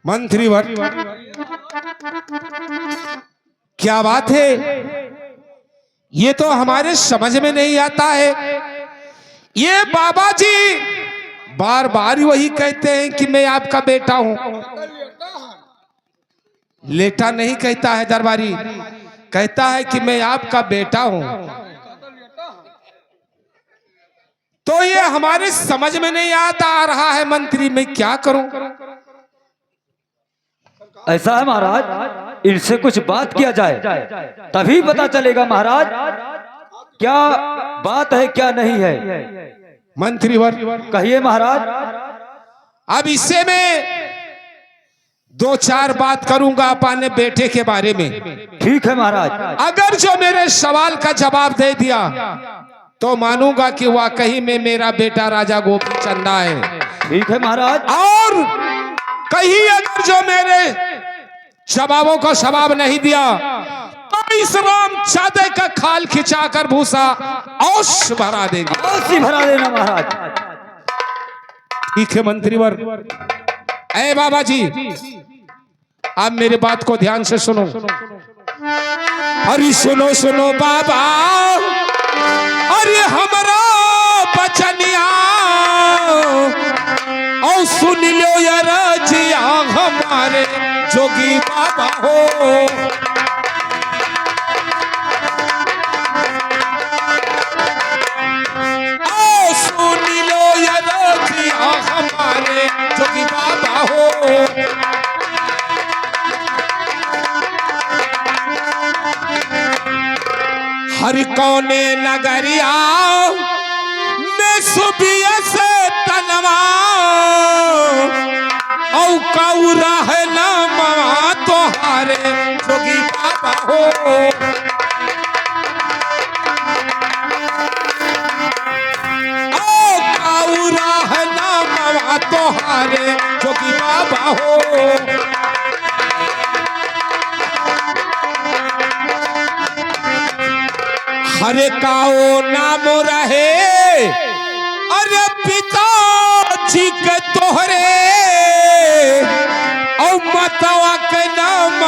मंत्रीवर, क्या बात है, ये तो हमारे समझ में नहीं आता है। ये बाबा जी बार बार वही कहते हैं कि मैं आपका बेटा हूं। लेटा नहीं कहता है दरबारी, कहता है कि मैं आपका बेटा हूं। तो ये हमारे समझ में नहीं आता आ रहा है मंत्री, मैं क्या करूं। ऐसा है महाराज, इनसे कुछ बात किया जाए तभी पता चलेगा महाराज क्या बात है क्या नहीं है। मंत्रीवर, कहिए महाराज। अब इससे मैं दो चार बात करूंगा अपने बेटे के बारे में। ठीक है महाराज। अगर जो मेरे सवाल का जवाब दे दिया तो मानूंगा कि वाकई में मेरा बेटा राजा गोपी चंदा है। ठीक है महाराज। और कहीं अगर जो मेरे जवाबों का जवाब नहीं दिया तो इस राम चादे का खाल खिंचाकर भूसा औश भरा देंगे। औश भरा देना महाराज। ठीक है मंत्रीवर। ऐ बाबा जी, आप मेरे बात को ध्यान से सुनो। अरे सुनो सुनो बाबा, अरे हमारा बचनिया और सुन लो यार जिया हमारे जोगी बाबा हो। ओ सुन लो यार जिया हमारे जोगी बाबा हो। हर कौने नगरिया में सुबिया से तनवा औ कौरा है नामा तोहारे जोगी बाबा हो। ओ कौरा है नामा तोहारे जोगी बाबा हो। हरे काओ नाम रहे अरे पिता जी के तोहरे और मतवा के नाम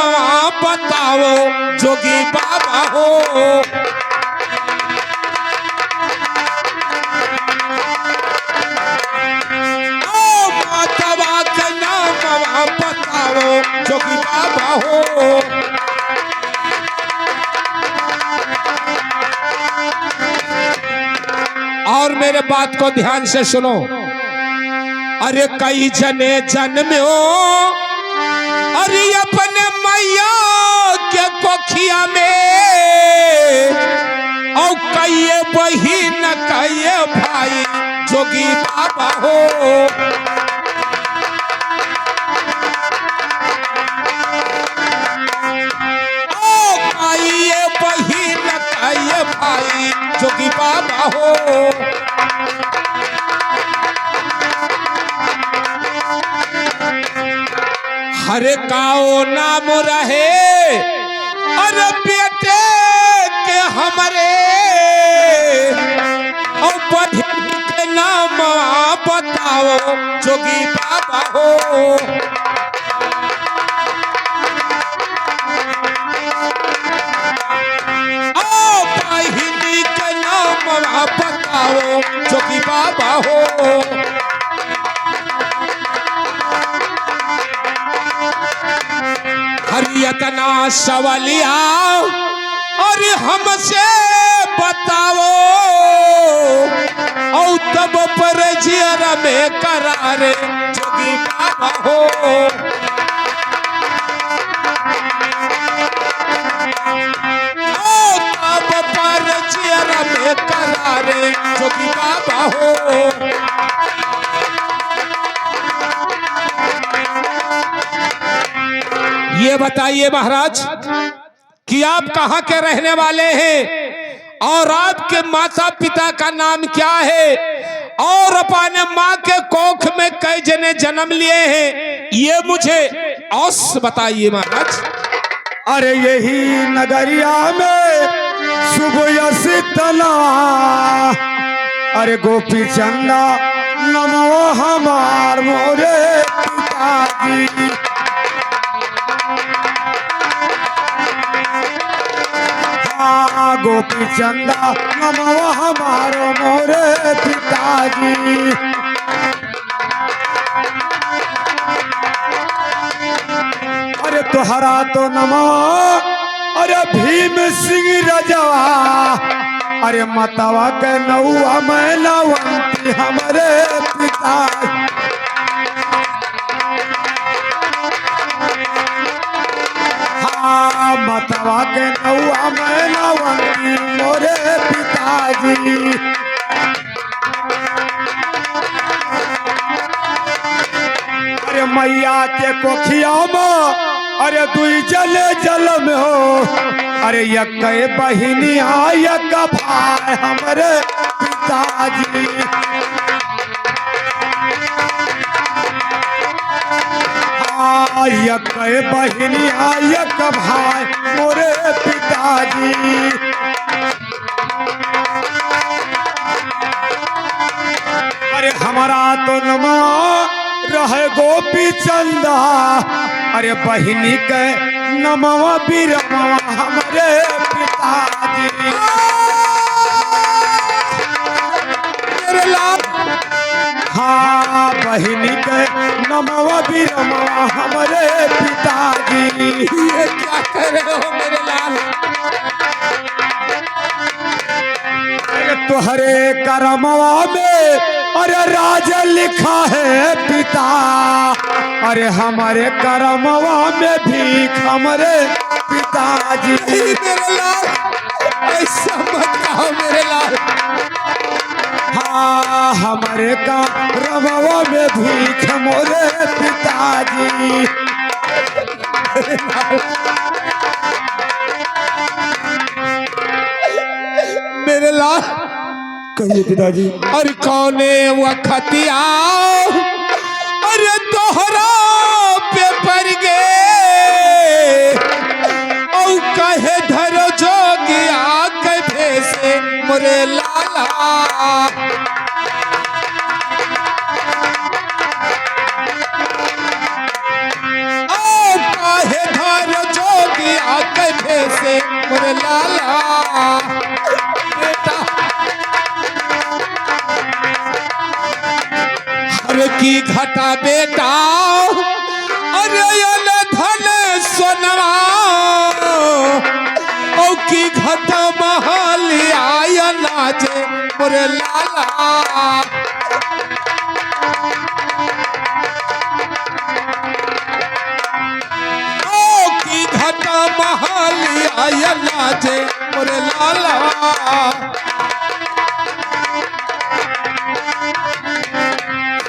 बताओ जोगी बाबा हो। ओ मतवा के नाम बताओ जोगी बाबा हो। और मेरे बात को ध्यान से सुनो। अरे कई जने जन्मो अरे अपने मैया के कोखिया में और कई बहिन कई भाई जोगी बाबा हो। ओ कई बहिन कई भाई जोगी बाबा हो। हरे काओ नाम रहे अरे बेटे के हमरे और बहिन के नाम बताओ जोगी बाबा हो। ओ बहिनी के नाम बताओ जोगी बाबा हो। हरियतना सवालिया और हमसे बताओ और तब पर जियरा में करारे जोगी बाबा हो। ओ तब पर जियरा में करारे जोगी बाबा हो। ये बताइए महाराज कि आप कहाँ के रहने वाले हैं और आपके माता पिता का नाम क्या है और अपने माँ के कोख में कई जने जन्म लिए हैं, ये मुझे औस बताइए महाराज। अरे यही नगरिया में सुबह शीतला अरे गोपी चंदा नमो हमार मोरे पिताजी। हाँ गोपी चंदा नमवा हमारो मोरे पिताजी। अरे तुहरा तो नमो अरे भीम सिंह रजवा, अरे मतवा के नौआ मैं नवंती हमारे पिता। हाँ मतवा के नौआ मैं नवंती मोरे पिताजी। अरे मैया के कोखिया में अरे दुई जले जल में हो, अरे यक बहिनी यक भाई हमारे पिताजी। हाँ यक बहिनी यक भाई मोरे पिताजी। अरे हमारा तो नमा रहे गोपी चंदा, अरे बहिनी के नमवा बीरमवा हमारे पिताजी। हाँ बहिनी के नमवा बीरमवा हमारे पिताजी। ये क्या कर रहे हो मेरे लाल? तुहरे करमवा में अरे राज लिखा है पिता, अरे हमारे करमवा में भीख हमारे पिताजी। मेरे लाल ऐसा मत कहो मेरे लाल। हाँ हमारे करमवा में भीख मोरे पिताजी। मेरे लाल कहिए पिताजी। और कौने वखतिया अरे तोहरा पे पर गे और कहे धरो जोगिया कहे से मोरे लाला। ओ कहे धरो जोगिया कहे से मोरे लाला। बेटा की घटा बेटा अरे धन सोनवा ओ की घटा महलिया नाचे मोरे लाला। ओ की घटा महलिया नाचे मोरे लाला।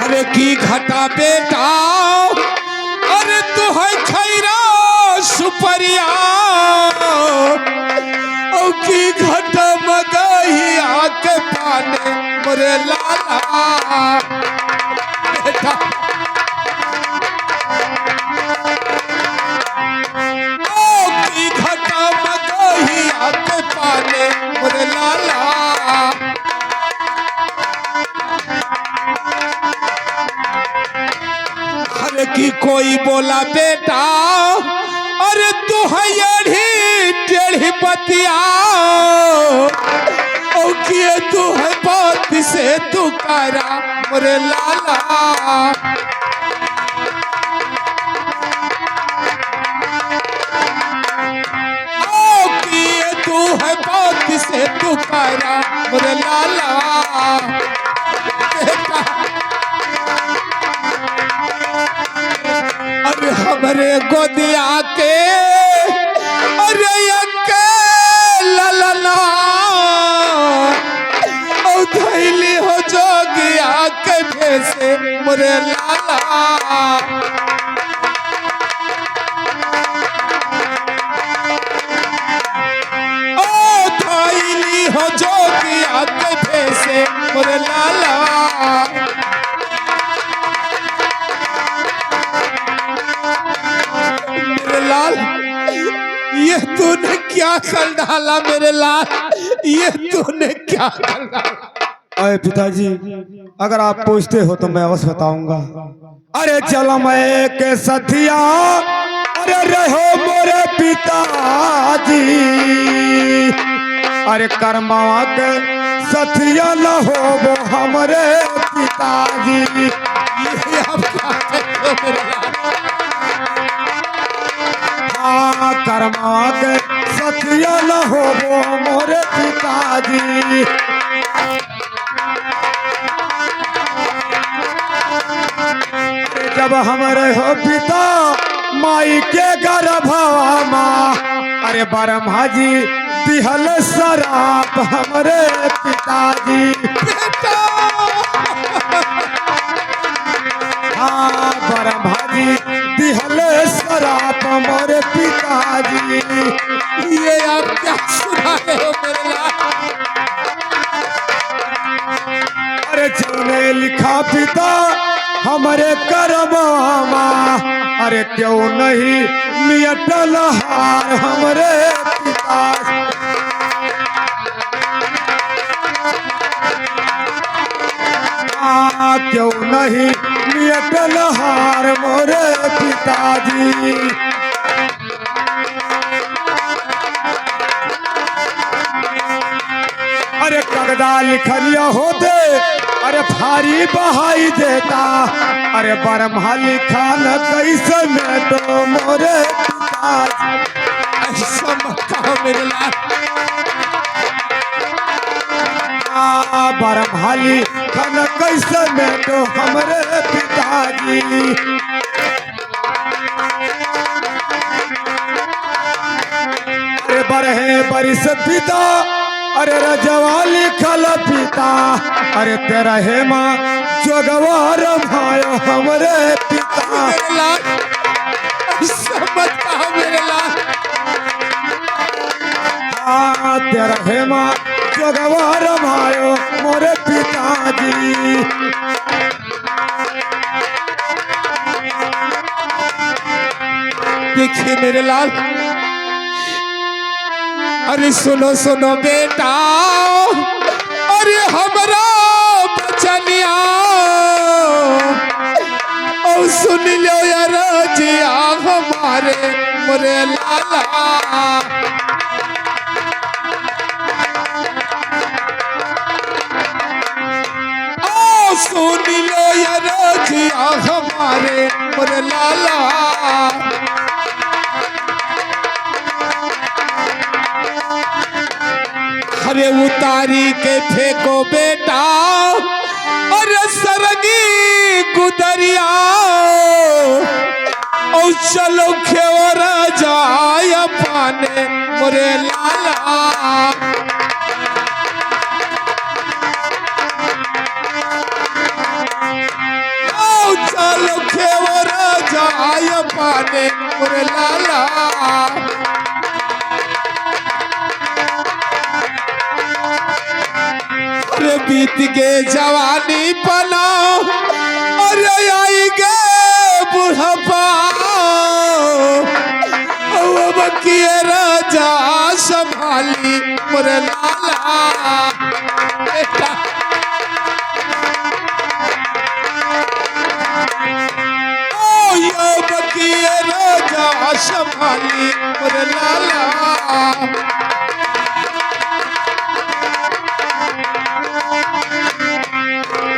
अरे की घटा बेटा अरे तू है खैरा सुपरिया ओ की घटा मगहिया के पाने मोरे लाला। बेटा ओ की घटा मगहिया के पाने मोरे लाला। कि कोई बोला बेटा अरे तू है टेढ़ी बतिया ओ किए तू है बात से तू करा मोरे लाला। ओ किए तू है बात से तू करा मोरे लाला। बेटा अरे हमारे गोदिया के अरे ललना ओ धैली हो जोगिया के भेसे मोरे लाला। ओ धैली हो जोगिया के भेसे मोरे लाला। लाल ये तूने क्या कर डाला मेरे लाल? ये तूने क्या कर डाला? अरे पिताजी अगर आप पूछते हो तो मैं अवश्य बताऊंगा। अरे चलो मैं के सथिया अरे रहो मोरे पिताजी अरे कर्मवा के सथिया न होबो हमरे पिताजी। ये आप क्या कहते हो मेरे लाल? हाँ कर्मवा के सथिया न होबो मोरे पिताजी। अरे जब हमरे हो पिता माई के गर्भवा माँ अरे ब्रह्मा जी दिहल शराप हमरे पिताजी। बेटा हाँ ब्रह्मा जी दिहल शराप मोरे पिताजी। ये आप क्या सुना रहे हो मेरे लाल? अरे जिन्हें लिखा पिता हमारे कर्मवा अरे क्यों नहीं मिटल हार हमरे पिता। क्यों नहीं मिटल हार मोरे पिताजी। अरे कागदा लिखलिया होते अरे भारी बहाई देता अरे ब्रह्मा लिखा न कैसे में तो मोरे पिताजी। ऐसा मत कहो मेरे लाल। ब्रह्मा लिखा न कैसे में तो हमरे पिताजी। अरे बरहे बरिस पिता अरे रजवा लिखल पिता अरे तेरा हे माँ जोगवार भायो हमरे पिता। मेरे लाल ऐसा मत कहो मेरे लाल। हाँ तेरा हे माँ जोगवार भायो मोरे पिताजी। देखिए मेरे लाल, अरे सुनो सुनो बेटा अरे हमारा बचनिया और सुन लो यार जिया हमारे मोरे लाला। ओ सुन लो यार जिया हमारे मोरे लाला। अरे उतारी के फेंको बेटा अरे सरगी गुदरिया और चलो खेवरा जाय पाने मोरे लाला। ओ चलो खेवरा जाय पाने मोरे लाला। अरे बीत गे जवानी पना अरे आई गे बुढ़ापा अब किए राजा संभाली मोरे लाला। बेटा ओ अब किए राजा संभाली मोरे लाला।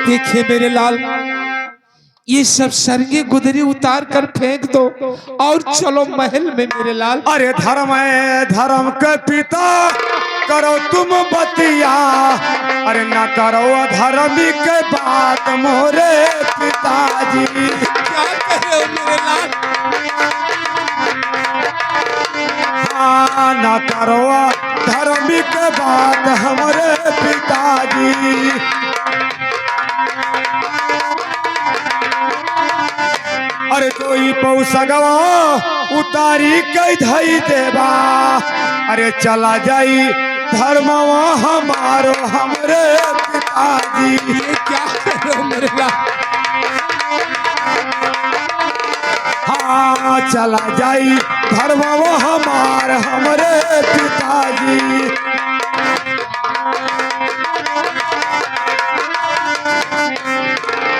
देखिए मेरे लाल, ये सब सरगे गुदरी उतार कर फेंक दो और चलो महल में मेरे लाल। अरे धर्म है धर्म के पिता करो तुम बतिया अरे न करो अधर्मी के बात मोरे पिताजी। क्या कह रहे हो मेरे लाल? हाँ न करो अधर्मी के बात हमारे पिताजी। अरे कोई पौसगवा उतारी कई धई देवा अरे चला जाई धर्मवा हमारो हमरे पिताजी। ये क्या कह रहे हो मेरे लाल? हाँ चला जाई धर्मवा हमार हमरे पिताजी।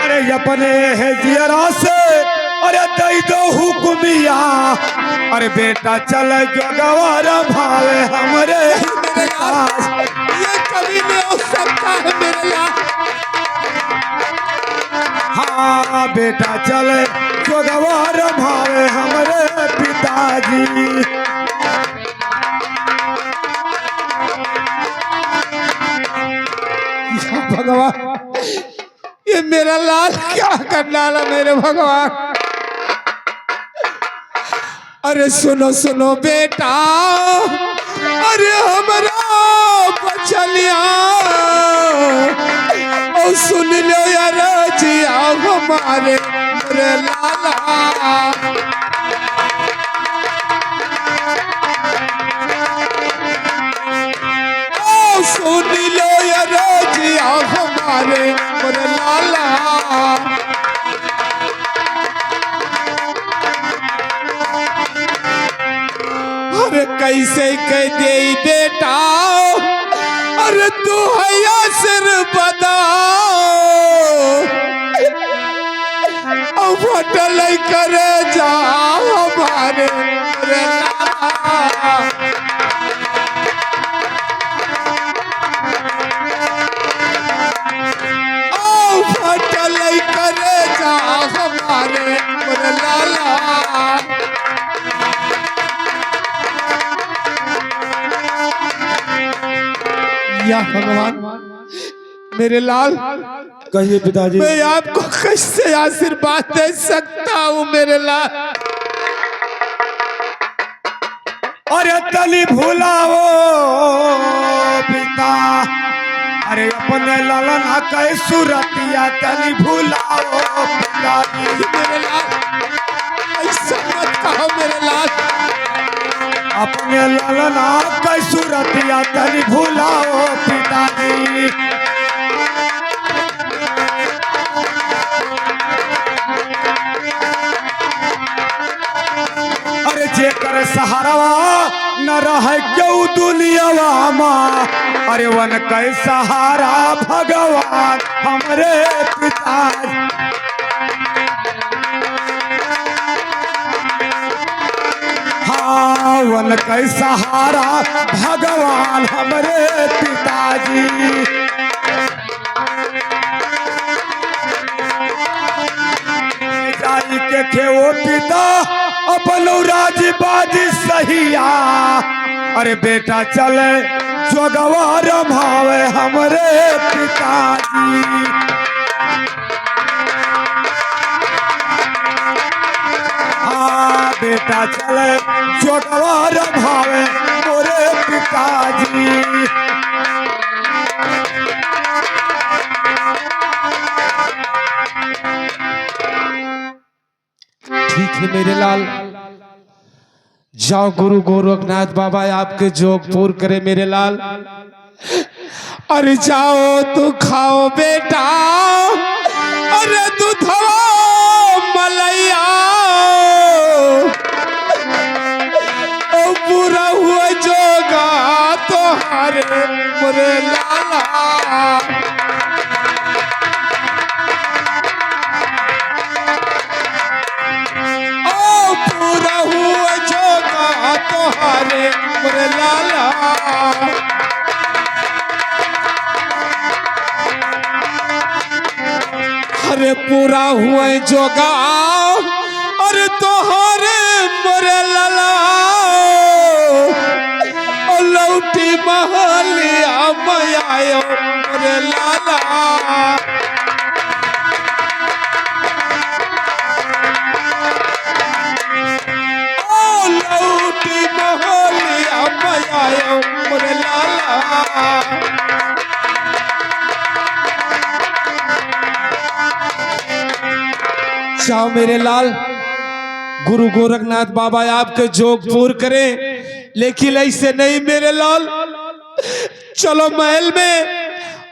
अरे अपने है जियरा से अरे दई दो हुकुमिया अरे बेटा चल जोगवार भावे हमरे पिताजी। ये कभी नहीं हो सकता है मेरे लाल। हाँ बेटा चल जोगवार भावे हमरे पिताजी। भगवान ये मेरा लाल क्या कर डाला मेरे भगवान। अरे सुनो सुनो बेटा, अरे हमारा बचलिया और सुन लो यार जिया हमारे मेरे लाला। सुन लो यार जिया हमारे मेरे लाला। अरे कैसे कह दे बेटा, अरे तू हैया सिर बदा फटल करे जा हमारे मेरे लाला। फटल करे जा हमारे मेरे लाला। या भगवान मेरे लाल, कहिए पिताजी। मैं आपको कैसे आशीर्वाद दे सकता हूँ मेरे लाल। अरे तली भूलाओ पिता, अरे अपने ललन कई सूरतिया तली भूलाओ पिताजी। मेरे लाल ऐसा मत कहो मेरे लाल। अपने ललन कई सूरतिया तली भूलाओ पिताजी। अरे जेकर सहारावा न रहे क्यों दुनियावा माँ, अरे वन के सहारा भगवान हमरे पिताजी। हाँ वन के सहारा भगवान हमरे पिताजी। जाई के खेओ पिता अपन राजी बाजी सहिया, अरे बेटा चले जोगवार भावे हमरे पिताजी। हाँ बेटा चले जोगवार भावे मोरे पिताजी। ठीक है मेरे लाल, जाओ गुरु गोरखनाथ बाबा आपके जोग पूर करे मेरे लाल। अरे जाओ तू खाओ बेटा, अरे दूधवा मलैया ओ पूरा हुआ जोगा तोहारे मेरे लाला। पूरा हुआ जोगा तोहारे मेरे लाला। अरे पूरा हुआ जोगा अरे तोहारे मेरे लाला। और लौटी महलिया मयायो मेरे लाला। लौटी महलिया मयायो मेरे लाला। जाओ मेरे लाल, गुरु गोरखनाथ बाबा आपके जोग पूर करे, लेकिन ऐसे नहीं मेरे लाल। चलो महल में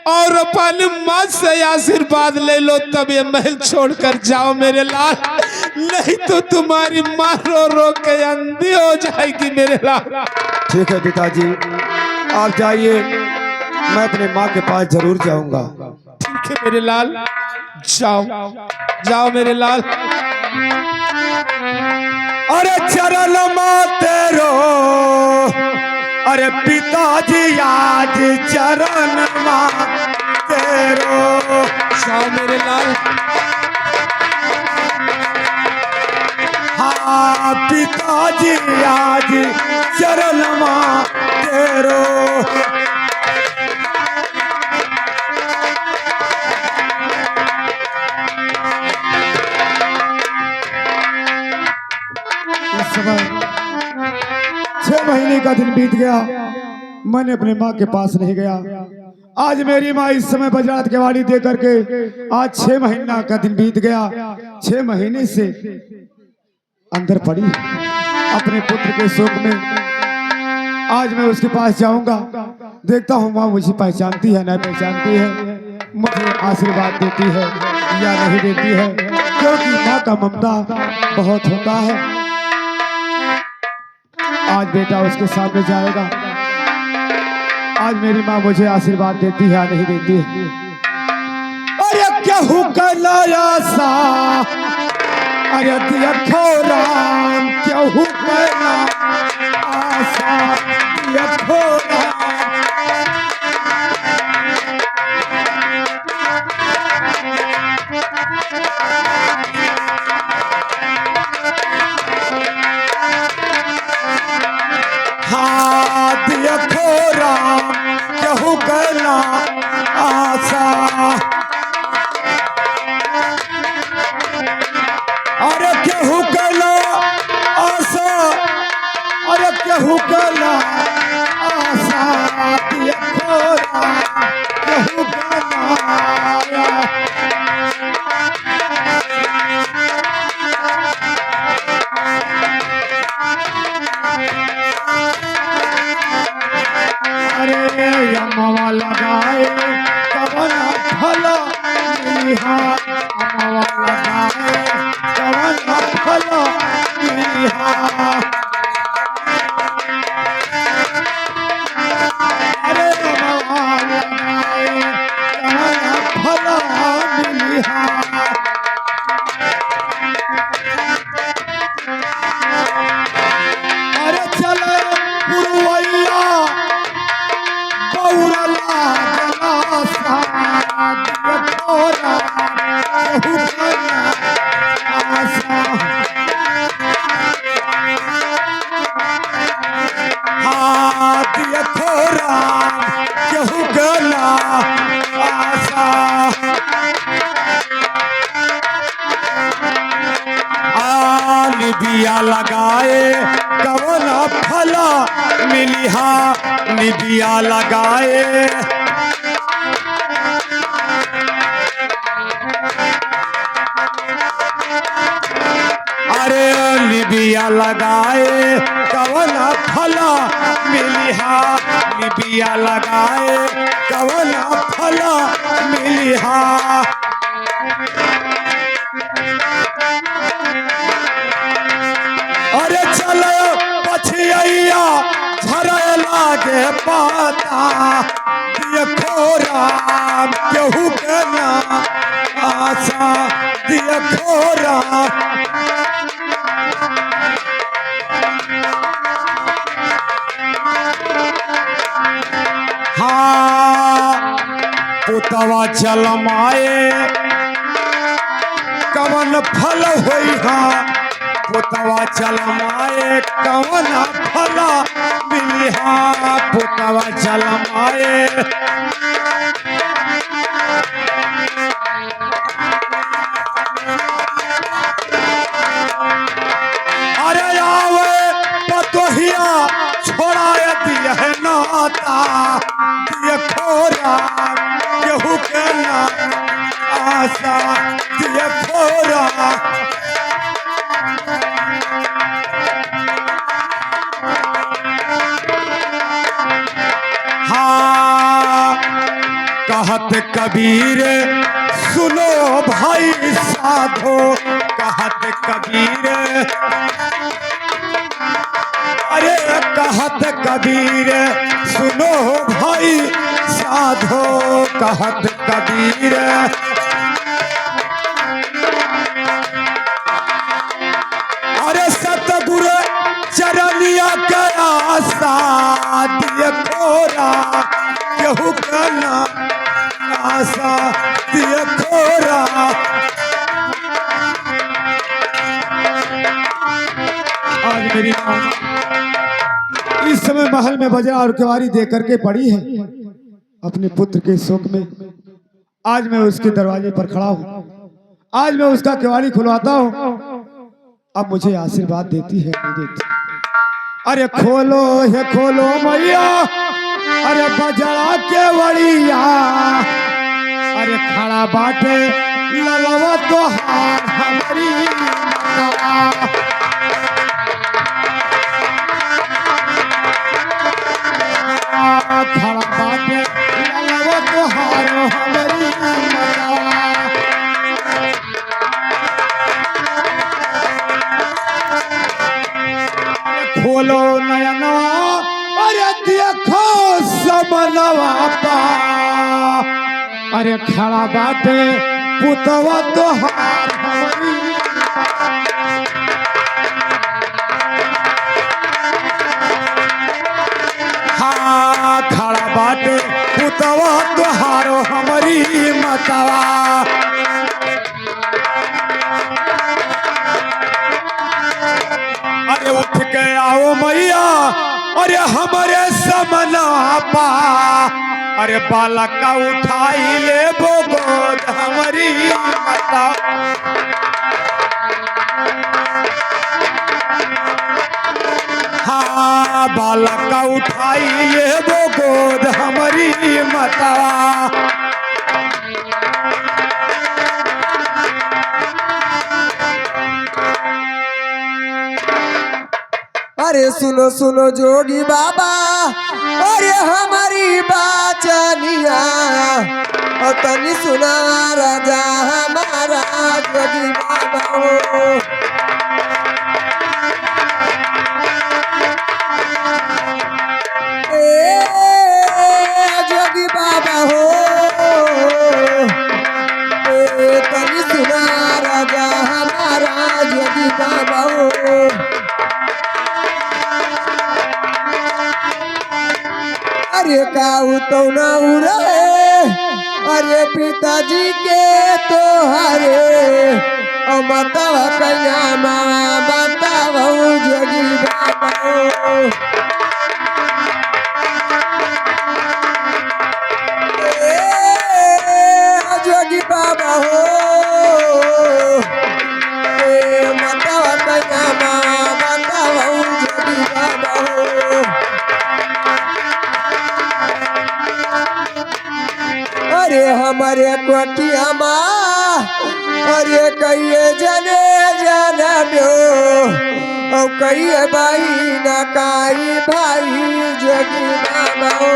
और अपन माँ से आशीर्वाद ले लो, तब ये महल छोड़कर जाओ मेरे लाल, नहीं तो तुम्हारी माँ रो रो के अंधी हो जाएगी मेरे लाल। ठीक है पिताजी आप जाइए, मैं अपने माँ के पास जरूर जाऊंगा। ठीक है मेरे लाल, जाओ जाओ मेरे लाल। अरे चरण तेरो अरे पिताजी आज चरण तेरो शाह मेरे लाल हाँ पिताजी आज चरण तेरो इस समय 6 महीने का दिन बीत गया, मैंने अपने माँ के पास नहीं गया। आज मेरी माँ इस समय बजरात के वाड़ी दे करके आज 6 महीना का दिन बीत गया। 6 महीने से अंदर पड़ी अपने पुत्र के शोक में। आज मैं उसके पास जाऊंगा, देखता हूँ माँ मुझे पहचानती है न पहचानती है, मुझे आशीर्वाद देती है या नहीं देती है, क्योंकि माँ का ममता बहुत होता है। आज बेटा उसके सामने जाएगा, आज मेरी माँ मुझे आशीर्वाद देती है या नहीं देती है। अरे क्या हुक्लाया सा अरे देखो राम क्या हुक्ला आसा देखो राम हाँ देखो राम क्या हुक्ला आसा अरे केहू कला आशा अरे केहू कला आशा देखो केहू कला अरे अम्मा लगाए कवना फला निहा अम्मा लगाए कवना फला निहा अरे अम्मा लगाए कवना फला निहा अरे चले पुरवैया बौरला जलासा देखो केहू कला आशा हाँ देखो राम केहू कला आशा निबिया लगाए कवना फला मिलिहा निबिया लगाए अरे निबिया लगाए कवना फला मिलिहा निबिया लगाए कवना फला मिलिहा अरे चलो पछिया झरे लागे पाता देखो राम केहू के ना आशा देखो राम हाँ पुतवा जलमाए कवन फल होई हा पुतवा जलमाए कवन फल मिलिहा पुतवा जलमाए अरे आवे पतोहिया छोड़ाए दिया है नाता देखो राम केहू के ना आशा देखो राम हाँ कहत कबीर सुनो भाई साधो कहत कबीर अरे कहत कबीर सुनो भाई साधो कहत कबीर दिया खोरा। आज मेरी माँ इस समय महल में बजा और केवारी दे करके पड़ी है अपने पुत्र के शोक में। आज मैं उसके दरवाजे पर खड़ा हूँ, आज मैं उसका केवाड़ी खुलवाता हूँ। अब मुझे आशीर्वाद देती है नहीं देती? अरे खोलो है खोलो मैया, अरे बजड़ा केवड़िया, अरे खड़ा बाटे ललवा तो हार हमारी माता। खड़ा बाटे ललवा तो हार हमारी माता। खोलो नयना, अरे देखो समनवा पा, अरे खड़ा बाटे पुतवा तोहार हमारी। हाँ खड़ा बाटे पुतवा तोहार हमारी मतवा। अरे उठ के आओ मैया, अरे हमारे समना पा, अरे बालक का उठाई ले वो गोद हमारी माता। हाँ बालक का उठाई ले वो गोद हमारी माता। अरे सुनो सुनो जोगी बाबा, अरे हमारी बाचनिया, और तनी सुना राजा हमारा जोगी बाबा हो। ए जोगी बाबा हो, ए तनी सुना राजा हमारा जोगी बाबा हो। अरे काऊ तो न उड़े, अरे पिताजी के तोहरे, और बतावा कैया माँ बतावा जोगी बाबा हो। जोगी बाबा हो, बतावा कैया माँ बतावा जोगी बाबा हो। अरे हमारे कोटिया माँ, अरे कहिए जने जनम्यो, और कहिए भाई न काई भाई जोगी बाबा हो।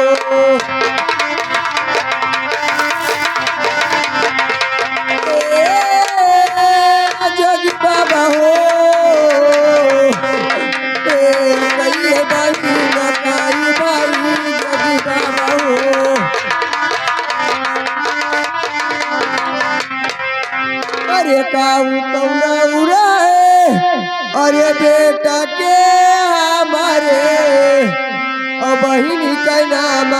जोगी बाबा हो, कहिए भाई न काई भाई जोगी बाबा हो। अरे काऊ कौना उड़ाए, अरे बेटा के हमारे, और बहिनी का नाम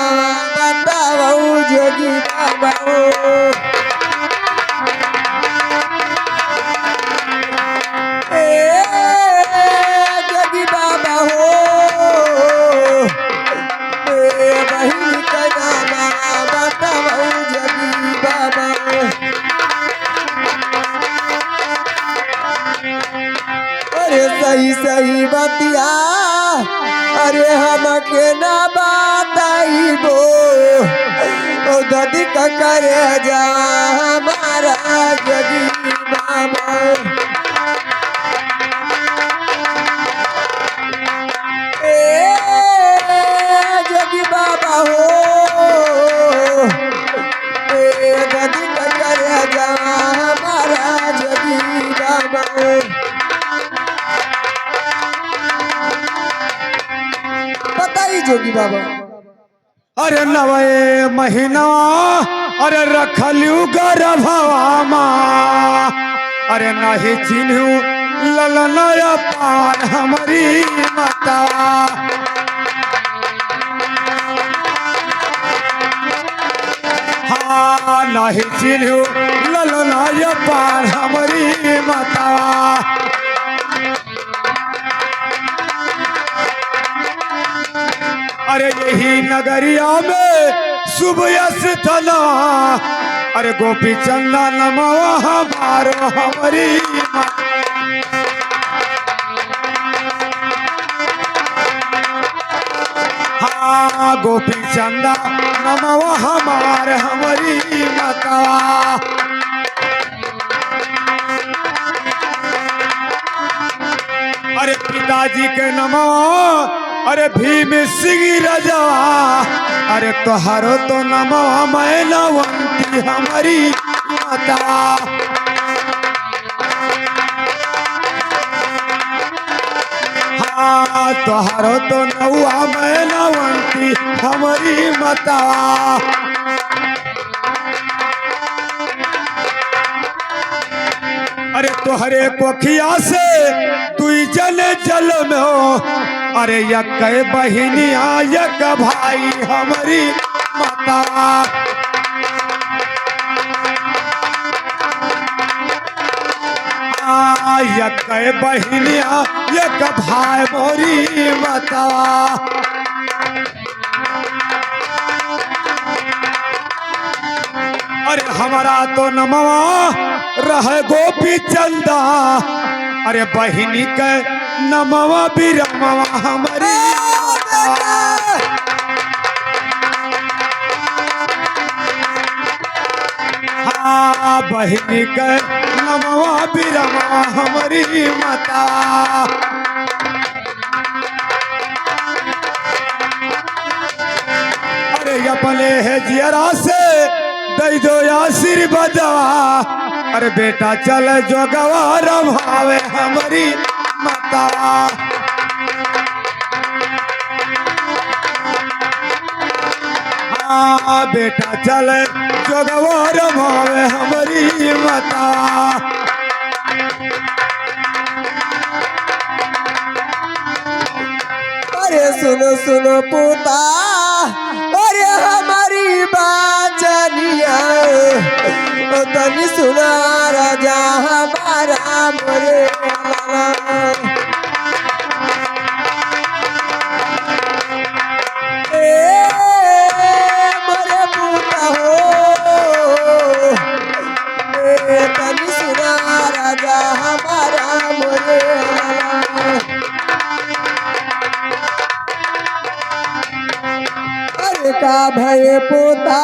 बताओ जोगी बाबा हो। जोगी बाबा हो, बहिनी का नाम बताओ जोगी बाबा हो। अरे सही सही बतिया, अरे हमके ना बताई बो, ओ दादी का करे जा हमारा जोगी बाबा। जोगी बाबा हो, दादी का करे जा हमारा जोगी बाबा। बताइए जोगी बाबा। अरे नवे महीना, अरे रखलू गर्भवा माँ, अरे नहीं चिन्हू ललनया पान हमारी माता। हाँ नहीं चिन्हू ललना ये पार हमारी माता। अरे यही नगरिया में सुबह थना, अरे गोपी चंदा नमवा हमारो हमारी माता। हाँ गोपी चंदा नमवा हमारे हमारी माता। अरे पिताजी के नमवा अरे भीम सिंह राजा, अरे तोहारो तो नमवा मैलावंती हमारी माता। हाँ तोहारो तो नौआ मैलावंती हमारी माता। अरे तोहरे कोखिया से तू जल जल में हो, अरे यक बहिनिया यक भाई हमारी माता। यक बहिनिया यक भाई मोरी माता। अरे हमारा तो नमवा रह गोपी चंदा, अरे बहिनी के नमवा बिरमवा हमारी माता। हाँ बहिनी के नमवा बिरमवा हमारी माता। अरे अपने है जियरा से दई दो आशीर्वाद, अरे बेटा चल जो गवार भावे हमारी माता। हाँ बेटा चल जो गवार भावे हमारी माता। अरे सुनो सुनो पोता, अरे हमारी बाचनिया, ओ तनी सुना राजा हमारा मोरे लाला। ए मोरे पोता हो, ए तनी सुना राजा हमारा मोरे लाला। अरे का भय पोता